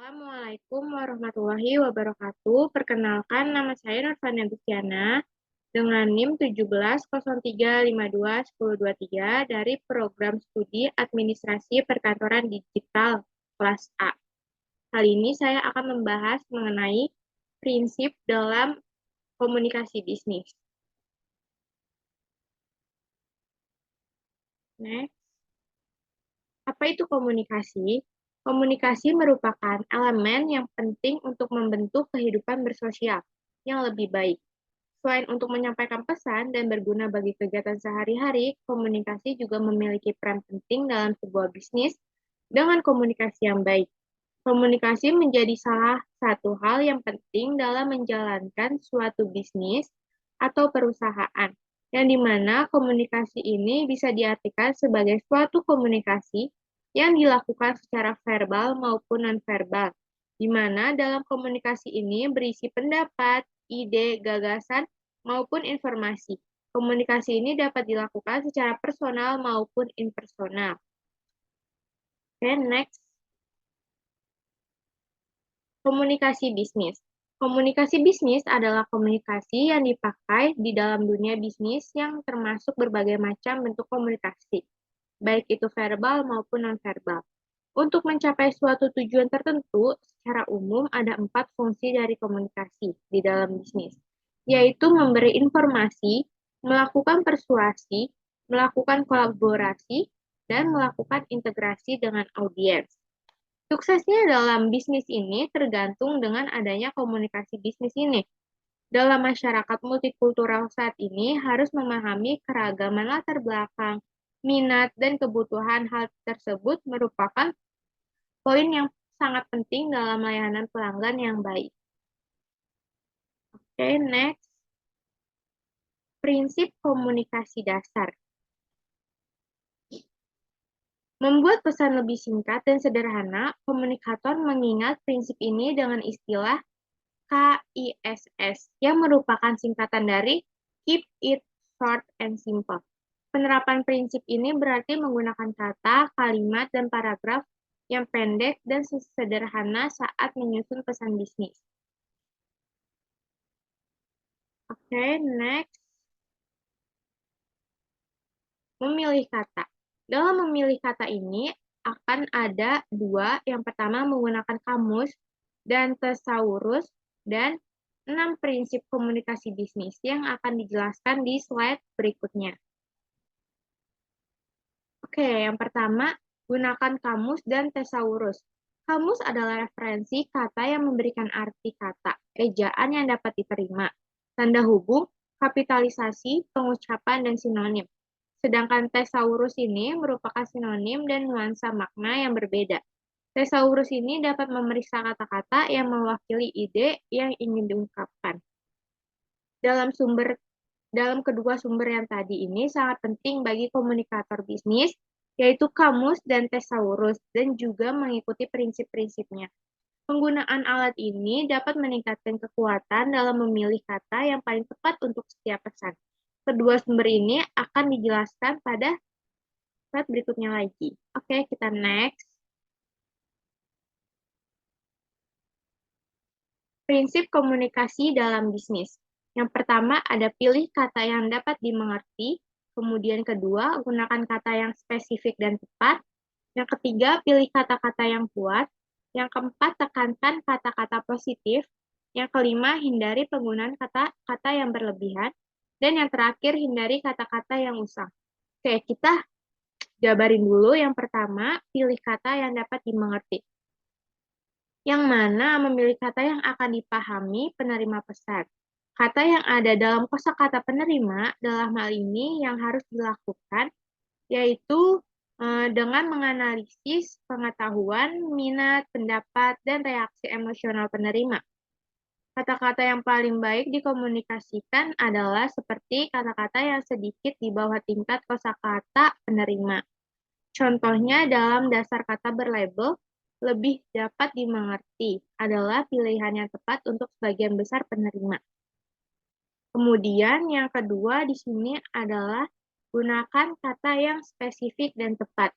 Assalamualaikum warahmatullahi wabarakatuh. Perkenalkan, nama saya Nurfania Bustiana dengan NIM 1703521023 dari Program Studi Administrasi Perkantoran Digital kelas A. Kali ini saya akan membahas mengenai prinsip dalam komunikasi bisnis. Next. Apa itu komunikasi? Komunikasi merupakan elemen yang penting untuk membentuk kehidupan bersosial yang lebih baik. Selain untuk menyampaikan pesan dan berguna bagi kegiatan sehari-hari, komunikasi juga memiliki peran penting dalam sebuah bisnis dengan komunikasi yang baik. Komunikasi menjadi salah satu hal yang penting dalam menjalankan suatu bisnis atau perusahaan, yang dimana komunikasi ini bisa diartikan sebagai suatu komunikasi yang dilakukan secara verbal maupun nonverbal, di mana dalam komunikasi ini berisi pendapat, ide, gagasan, maupun informasi. Komunikasi ini dapat dilakukan secara personal maupun impersonal. Oke, next. Komunikasi bisnis. Komunikasi bisnis adalah komunikasi yang dipakai di dalam dunia bisnis yang termasuk berbagai macam bentuk komunikasi, baik itu verbal maupun nonverbal. Untuk mencapai suatu tujuan tertentu, secara umum ada 4 fungsi dari komunikasi di dalam bisnis, yaitu memberi informasi, melakukan persuasi, melakukan kolaborasi, dan melakukan integrasi dengan audiens. Suksesnya dalam bisnis ini tergantung dengan adanya komunikasi bisnis ini. Dalam masyarakat multikultural saat ini harus memahami keragaman latar belakang, minat, dan kebutuhan hal tersebut merupakan poin yang sangat penting dalam layanan pelanggan yang baik. Oke, next. Prinsip komunikasi dasar. Membuat pesan lebih singkat dan sederhana, komunikator mengingat prinsip ini dengan istilah KISS, yang merupakan singkatan dari Keep It Short and Simple. Penerapan prinsip ini berarti menggunakan kata, kalimat, dan paragraf yang pendek dan sederhana saat menyusun pesan bisnis. Oke, next. Memilih kata. Dalam memilih kata ini akan ada dua. Yang pertama menggunakan kamus dan thesaurus, dan 6 prinsip komunikasi bisnis yang akan dijelaskan di slide berikutnya. Oke, yang pertama, gunakan kamus dan thesaurus. Kamus adalah referensi kata yang memberikan arti kata, ejaan yang dapat diterima, tanda hubung, kapitalisasi, pengucapan, dan sinonim. Sedangkan thesaurus ini merupakan sinonim dan nuansa makna yang berbeda. Thesaurus ini dapat memeriksa kata-kata yang mewakili ide yang ingin diungkapkan. Dalam kedua sumber yang tadi ini sangat penting bagi komunikator bisnis, yaitu kamus dan thesaurus, dan juga mengikuti prinsip-prinsipnya. Penggunaan alat ini dapat meningkatkan kekuatan dalam memilih kata yang paling tepat untuk setiap pesan. Kedua sumber ini akan dijelaskan pada slide berikutnya lagi. Oke, kita next. Prinsip komunikasi dalam bisnis. Yang pertama, ada pilih kata yang dapat dimengerti. Kemudian kedua, gunakan kata yang spesifik dan tepat. Yang ketiga, pilih kata-kata yang kuat. Yang keempat, tekankan kata-kata positif. Yang kelima, hindari penggunaan kata-kata yang berlebihan. Dan yang terakhir, hindari kata-kata yang usang. Oke, kita jabarin dulu. Yang pertama, pilih kata yang dapat dimengerti, yang mana memilih kata yang akan dipahami penerima pesan. Kata yang ada dalam kosakata penerima dalam hal ini yang harus dilakukan, yaitu dengan menganalisis pengetahuan, minat, pendapat, dan reaksi emosional penerima. Kata-kata yang paling baik dikomunikasikan adalah seperti kata-kata yang sedikit di bawah tingkat kosakata penerima. Contohnya dalam dasar kata berlabel, lebih dapat dimengerti adalah pilihan yang tepat untuk sebagian besar penerima. Kemudian yang kedua di sini adalah gunakan kata yang spesifik dan tepat.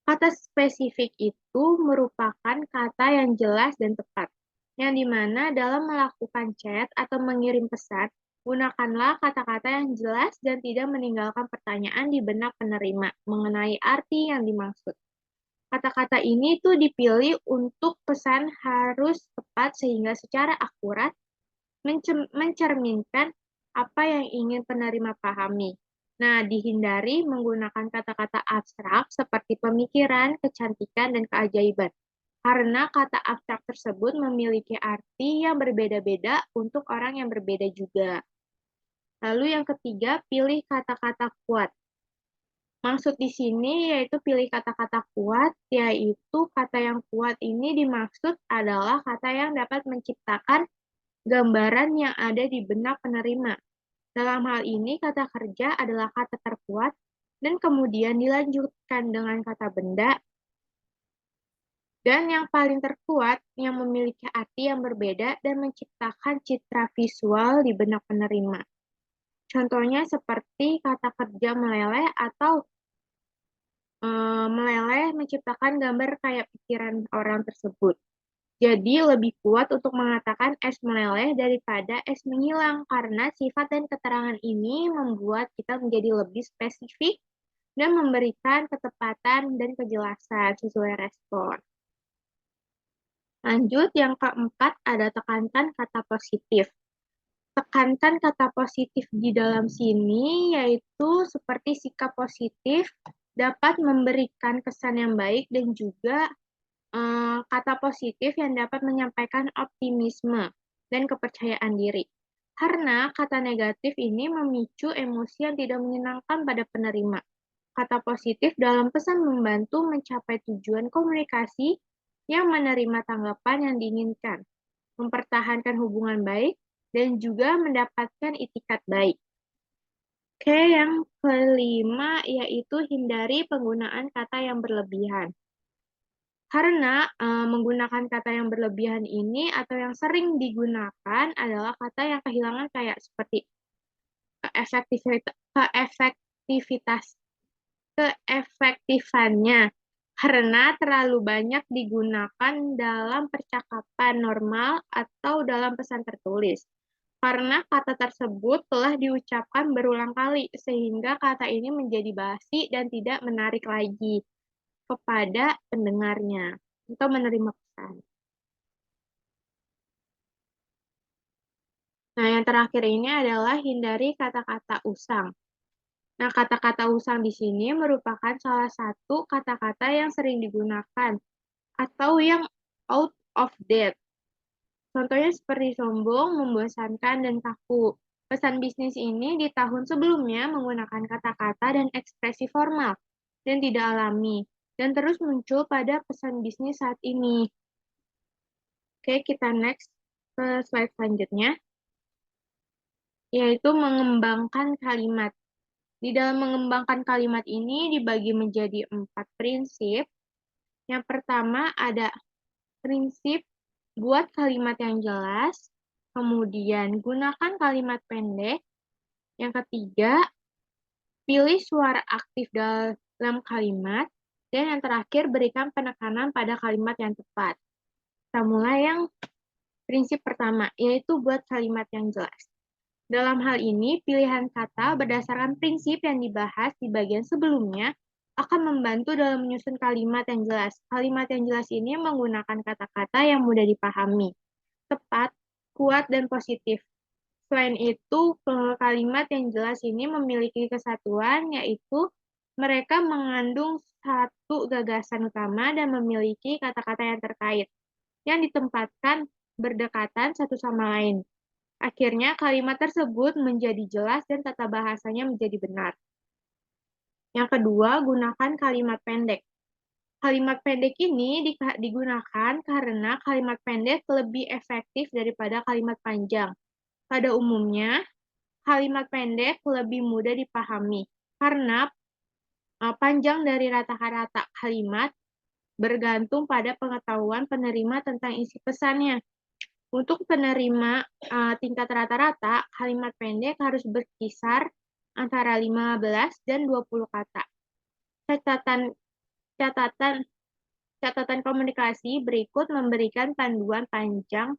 Kata spesifik itu merupakan kata yang jelas dan tepat, yang dimana dalam melakukan chat atau mengirim pesan, gunakanlah kata-kata yang jelas dan tidak meninggalkan pertanyaan di benak penerima mengenai arti yang dimaksud. Kata-kata ini tuh dipilih untuk pesan harus tepat sehingga secara akurat mencerminkan apa yang ingin penerima pahami. Nah, dihindari menggunakan kata-kata abstrak seperti pemikiran, kecantikan, dan keajaiban. Karena kata abstrak tersebut memiliki arti yang berbeda-beda untuk orang yang berbeda juga. Lalu yang ketiga, pilih kata-kata kuat. Maksud di sini yaitu pilih kata-kata kuat, yaitu kata yang kuat ini dimaksud adalah kata yang dapat menciptakan gambaran yang ada di benak penerima. Dalam hal ini, kata kerja adalah kata terkuat dan kemudian dilanjutkan dengan kata benda dan yang paling terkuat yang memiliki arti yang berbeda dan menciptakan citra visual di benak penerima. Contohnya seperti kata kerja meleleh atau meleleh menciptakan gambar kayak pikiran orang tersebut. Jadi lebih kuat untuk mengatakan es meleleh daripada es menghilang karena sifat dan keterangan ini membuat kita menjadi lebih spesifik dan memberikan ketepatan dan kejelasan sesuai respon. Lanjut, yang keempat ada tekankan kata positif. Tekankan kata positif di dalam sini yaitu seperti sikap positif dapat memberikan kesan yang baik dan juga kata positif yang dapat menyampaikan optimisme dan kepercayaan diri. Karena kata negatif ini memicu emosi yang tidak menyenangkan pada penerima. Kata positif dalam pesan membantu mencapai tujuan komunikasi yang menerima tanggapan yang diinginkan, mempertahankan hubungan baik, dan juga mendapatkan itikat baik. Oke, yang kelima yaitu hindari penggunaan kata yang berlebihan. Karena menggunakan kata yang berlebihan ini atau yang sering digunakan adalah kata yang kehilangan kayak seperti keefektivitas, keefektifannya karena terlalu banyak digunakan dalam percakapan normal atau dalam pesan tertulis. Karena kata tersebut telah diucapkan berulang kali, sehingga kata ini menjadi basi dan tidak menarik lagi kepada pendengarnya atau menerima pesan. Nah, yang terakhir ini adalah hindari kata-kata usang. Nah, kata-kata usang di sini merupakan salah satu kata-kata yang sering digunakan atau yang out of date. Contohnya seperti sombong, membosankan, dan kaku. Pesan bisnis ini di tahun sebelumnya menggunakan kata-kata dan ekspresi formal dan tidak alami, dan terus muncul pada pesan bisnis saat ini. Oke, kita next ke slide selanjutnya, yaitu mengembangkan kalimat. Di dalam mengembangkan kalimat ini dibagi menjadi 4 prinsip. Yang pertama ada prinsip buat kalimat yang jelas, kemudian gunakan kalimat pendek. Yang ketiga, pilih suara aktif dalam kalimat. Dan yang terakhir, berikan penekanan pada kalimat yang tepat. Kita mulai yang prinsip pertama, yaitu buat kalimat yang jelas. Dalam hal ini, pilihan kata berdasarkan prinsip yang dibahas di bagian sebelumnya akan membantu dalam menyusun kalimat yang jelas. Kalimat yang jelas ini menggunakan kata-kata yang mudah dipahami, tepat, kuat, dan positif. Selain itu, kalimat yang jelas ini memiliki kesatuan, yaitu mereka mengandung satu gagasan utama dan memiliki kata-kata yang terkait, yang ditempatkan berdekatan satu sama lain. Akhirnya, kalimat tersebut menjadi jelas dan tata bahasanya menjadi benar. Yang kedua, gunakan kalimat pendek. Kalimat pendek ini digunakan karena kalimat pendek lebih efektif daripada kalimat panjang. Pada umumnya, kalimat pendek lebih mudah dipahami karena panjang dari rata-rata kalimat bergantung pada pengetahuan penerima tentang isi pesannya. Untuk penerima tingkat rata-rata, kalimat pendek harus berkisar antara 15 dan 20 kata. Catatan Catatan komunikasi berikut memberikan panduan panjang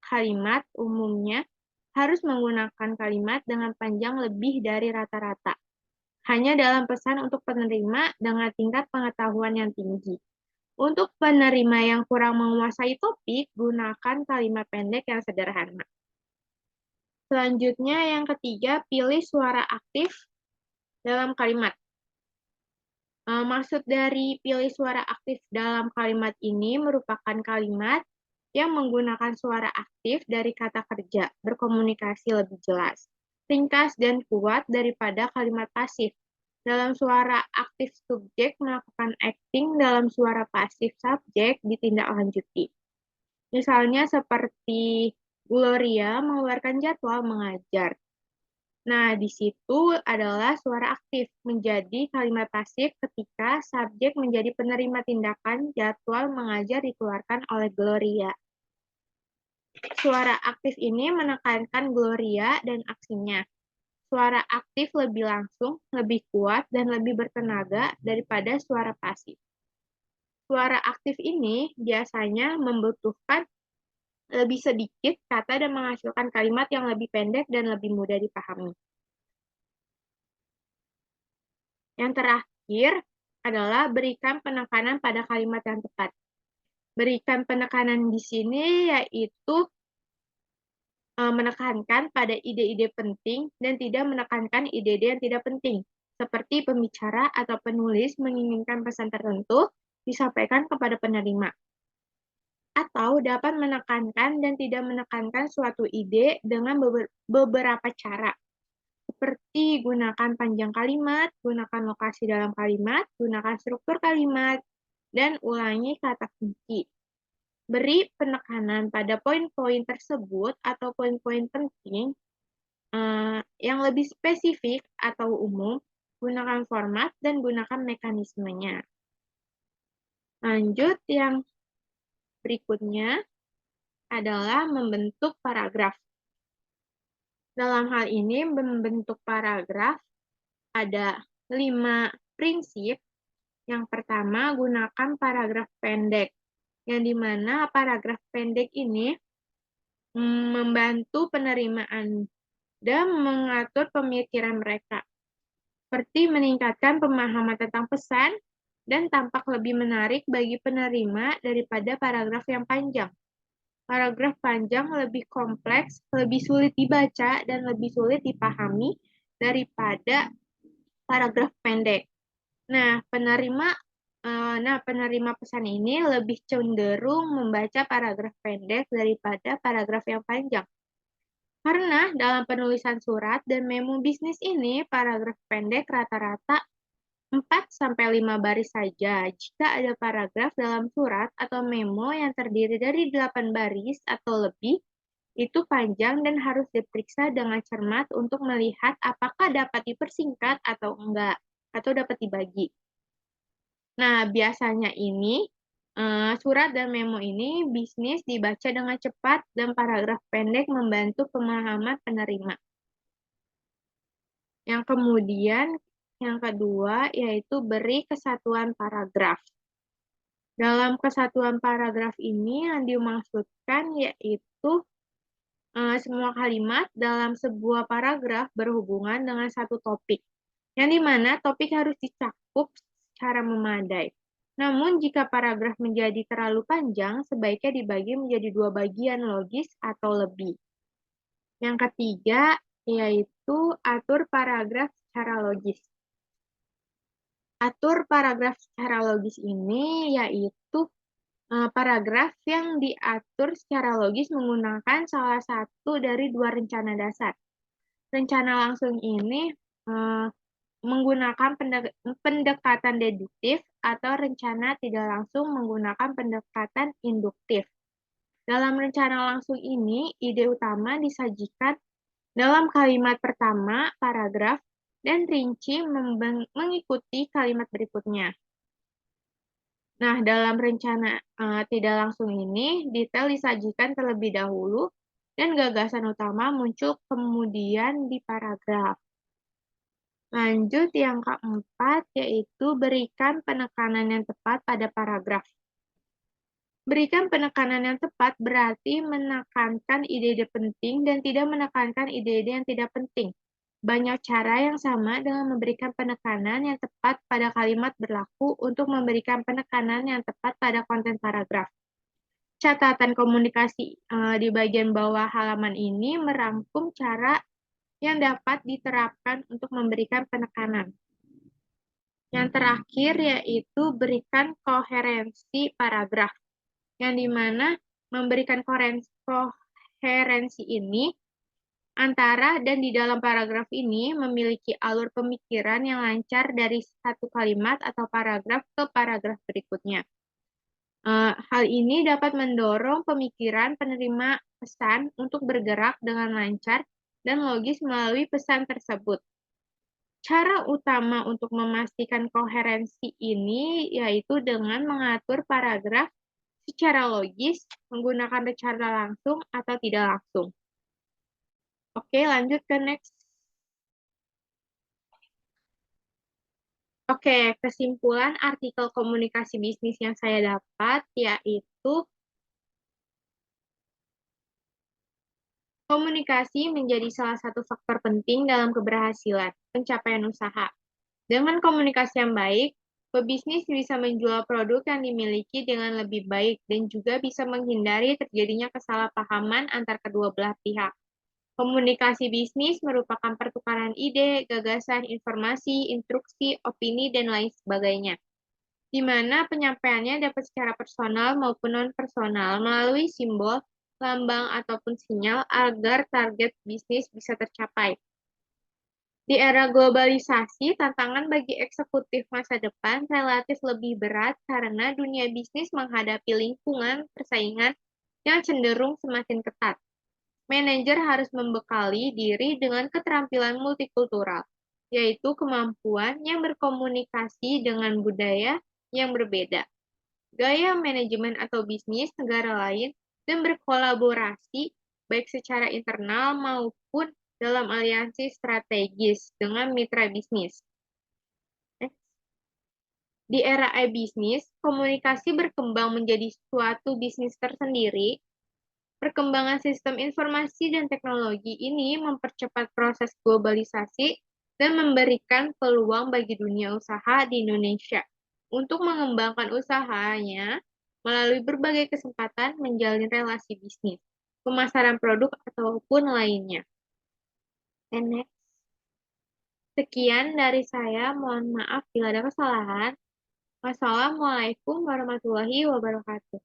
kalimat. Umumnya harus menggunakan kalimat dengan panjang lebih dari rata-rata. Hanya dalam pesan untuk penerima dengan tingkat pengetahuan yang tinggi. Untuk penerima yang kurang menguasai topik, gunakan kalimat pendek yang sederhana. Selanjutnya, yang ketiga, pilih suara aktif dalam kalimat. Maksud dari pilih suara aktif dalam kalimat ini merupakan kalimat yang menggunakan suara aktif dari kata kerja, berkomunikasi lebih jelas, ringkas, dan kuat daripada kalimat pasif. Dalam suara aktif subjek melakukan acting, dalam suara pasif subjek ditindaklanjuti. Misalnya seperti Gloria mengeluarkan jadwal mengajar. Nah, di situ adalah suara aktif menjadi kalimat pasif ketika subjek menjadi penerima tindakan jadwal mengajar dikeluarkan oleh Gloria. Suara aktif ini menekankan Gloria dan aksinya. Suara aktif lebih langsung, lebih kuat, dan lebih bertenaga daripada suara pasif. Suara aktif ini biasanya membutuhkan lebih sedikit kata dan menghasilkan kalimat yang lebih pendek dan lebih mudah dipahami. Yang terakhir adalah berikan penekanan pada kalimat yang tepat. Berikan penekanan di sini yaitu menekankan pada ide-ide penting dan tidak menekankan ide-ide yang tidak penting. Seperti pembicara atau penulis menginginkan pesan tertentu disampaikan kepada penerima. Atau dapat menekankan dan tidak menekankan suatu ide dengan beberapa cara. Seperti gunakan panjang kalimat, gunakan lokasi dalam kalimat, gunakan struktur kalimat, dan ulangi kata kunci. Beri penekanan pada poin-poin tersebut atau poin-poin penting yang lebih spesifik atau umum, gunakan format dan gunakan mekanismenya. Lanjut, yang berikutnya adalah membentuk paragraf. Dalam hal ini, membentuk paragraf ada 5 prinsip. Yang pertama, gunakan paragraf pendek, yang dimana paragraf pendek ini membantu penerimaan dan mengatur pemikiran mereka, seperti meningkatkan pemahaman tentang pesan dan tampak lebih menarik bagi penerima daripada paragraf yang panjang. Paragraf panjang lebih kompleks, lebih sulit dibaca, dan lebih sulit dipahami daripada paragraf pendek. Nah, penerima pesan ini lebih cenderung membaca paragraf pendek daripada paragraf yang panjang. Karena dalam penulisan surat dan memo bisnis ini, paragraf pendek rata-rata 4-5 baris saja. Jika ada paragraf dalam surat atau memo yang terdiri dari 8 baris atau lebih, itu panjang dan harus diperiksa dengan cermat untuk melihat apakah dapat dipersingkat atau enggak, atau dapat dibagi. Nah, biasanya ini surat dan memo ini bisnis dibaca dengan cepat dan paragraf pendek membantu pemahaman penerima. Yang kemudian, yang kedua, yaitu beri kesatuan paragraf. Dalam kesatuan paragraf ini yang dimaksudkan yaitu semua kalimat dalam sebuah paragraf berhubungan dengan satu topik, yang dimana topik harus dicakup secara memadai. Namun, jika paragraf menjadi terlalu panjang, sebaiknya dibagi menjadi 2 bagian logis atau lebih. Yang ketiga, yaitu atur paragraf secara logis. Atur paragraf secara logis ini yaitu paragraf yang diatur secara logis menggunakan salah satu dari 2 rencana dasar. Rencana langsung ini menggunakan pendekatan deduktif atau rencana tidak langsung menggunakan pendekatan induktif. Dalam rencana langsung ini, ide utama disajikan dalam kalimat pertama paragraf dan rinci mengikuti kalimat berikutnya. Nah, dalam rencana tidak langsung ini, detail disajikan terlebih dahulu dan gagasan utama muncul kemudian di paragraf. Lanjut yang keempat, yaitu berikan penekanan yang tepat pada paragraf. Berikan penekanan yang tepat berarti menekankan ide-ide penting dan tidak menekankan ide-ide yang tidak penting. Banyak cara yang sama dengan memberikan penekanan yang tepat pada kalimat berlaku untuk memberikan penekanan yang tepat pada konten paragraf. Catatan komunikasi di bagian bawah halaman ini merangkum cara yang dapat diterapkan untuk memberikan penekanan. Yang terakhir yaitu berikan koherensi paragraf, yang dimana memberikan koherensi ini antara dan di dalam paragraf ini memiliki alur pemikiran yang lancar dari satu kalimat atau paragraf ke paragraf berikutnya. Hal ini dapat mendorong pemikiran penerima pesan untuk bergerak dengan lancar dan logis melalui pesan tersebut. Cara utama untuk memastikan koherensi ini yaitu dengan mengatur paragraf secara logis, menggunakan rencana langsung atau tidak langsung. Oke, lanjut ke next. Oke, kesimpulan artikel komunikasi bisnis yang saya dapat yaitu komunikasi menjadi salah satu faktor penting dalam keberhasilan pencapaian usaha. Dengan komunikasi yang baik, pebisnis bisa menjual produk yang dimiliki dengan lebih baik dan juga bisa menghindari terjadinya kesalahpahaman antar kedua belah pihak. Komunikasi bisnis merupakan pertukaran ide, gagasan, informasi, instruksi, opini, dan lain sebagainya, di mana penyampaiannya dapat secara personal maupun non-personal melalui simbol, lambang, ataupun sinyal agar target bisnis bisa tercapai. Di era globalisasi, tantangan bagi eksekutif masa depan relatif lebih berat karena dunia bisnis menghadapi lingkungan persaingan yang cenderung semakin ketat. Manajer harus membekali diri dengan keterampilan multikultural, yaitu kemampuan yang berkomunikasi dengan budaya yang berbeda, gaya manajemen atau bisnis negara lain, dan berkolaborasi baik secara internal maupun dalam aliansi strategis dengan mitra bisnis. Di era e-bisnis, komunikasi berkembang menjadi suatu bisnis tersendiri. Perkembangan sistem informasi dan teknologi ini mempercepat proses globalisasi dan memberikan peluang bagi dunia usaha di Indonesia untuk mengembangkan usahanya melalui berbagai kesempatan menjalin relasi bisnis, pemasaran produk, ataupun lainnya. And next. Sekian dari saya, mohon maaf bila ada kesalahan. Wassalamualaikum warahmatullahi wabarakatuh.